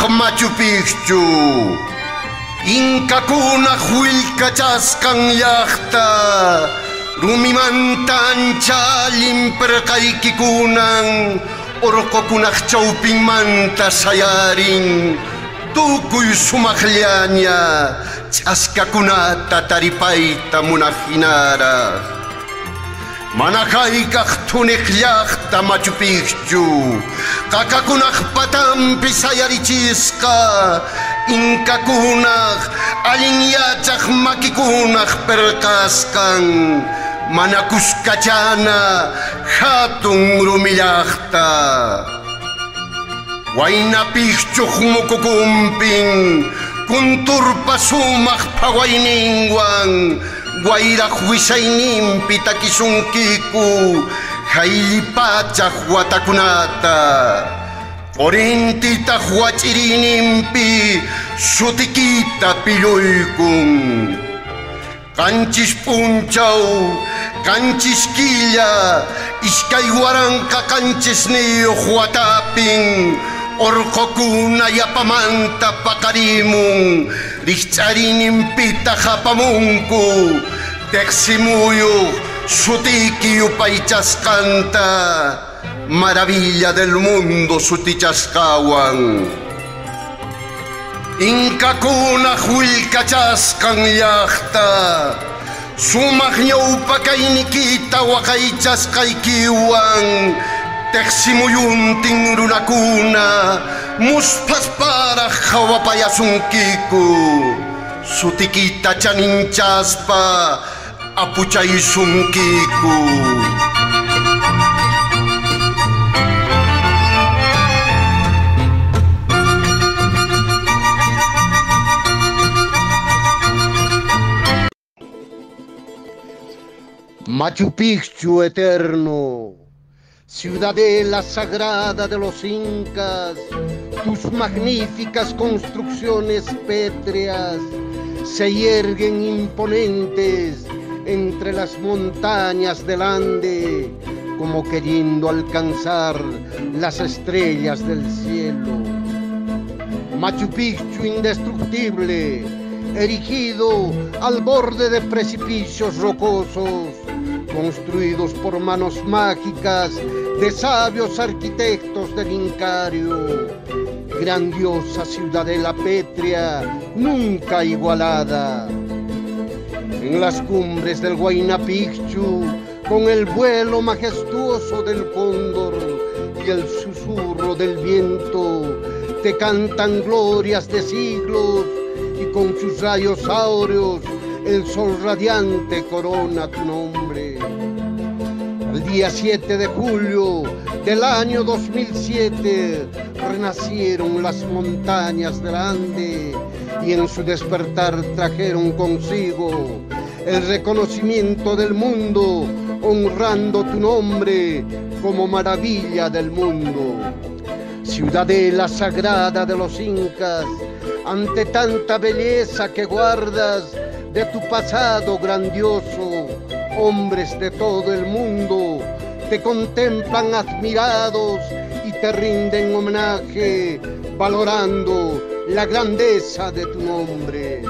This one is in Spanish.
Machu Picchu. Inkakunaq willkachasqan llaqta, rumimanta ancha llimperqaykikunan, urqukunaq chawpinmanta sayarin, tukuy sumaqllaña ch'askakunata taripayta munaqhinaraq. Mana haykaq thuniq llaqta Machu Picchu, qaqakunaq patanpi sayarichisqa, inkakunaq allin yachaq makikunaq perqasqan, mana kuskachana hatun rumi llaqta. Huayna Picchuq mukukunpin kunturpa sumaq phawayninwan, wayraq wisayninpi takisunkiku haylipachaq watakunata. Qorintitaq wach'iriyninpi sutikita pilluykun. Qanchis p'unchaw, qanchis killa, iskay waranqa qanchisniyuq watapin, urqukuna yapamanta paqarimun, riqch'ariyninpita hapamunku, teqsimuyuq sutiki yupaychasqanta, maravilla del mundo sutichasqawan. Inkakunaq willkachasqan llaqta, sumaq ñawpakaynikita waqaychasqaykiwan, teqsimuyuntin runakuna muspasparaq hawapayasunkiku, sutikita chaninchaspa apuchaysunkiku. Machu Picchu eterno, ciudadela sagrada de los incas, tus magníficas construcciones pétreas se yerguen imponentes entre las montañas del Ande, como queriendo alcanzar las estrellas del cielo. Machu Picchu indestructible, erigido al borde de precipicios rocosos, construidos por manos mágicas de sabios arquitectos del Incario, grandiosa ciudadela pétrea nunca igualada. En las cumbres del Huayna Picchu, con el vuelo majestuoso del cóndor y el susurro del viento, te cantan glorias de siglos, y con sus rayos áureos el sol radiante corona tu nombre. El día 7 de julio del año 2007 renacieron las montañas del Ande y en su despertar trajeron consigo el reconocimiento del mundo, honrando tu nombre como maravilla del mundo. Ciudadela sagrada de los incas, ante tanta belleza que guardas de tu pasado grandioso, hombres de todo el mundo te contemplan admirados y te rinden homenaje, valorando la grandeza de tu nombre.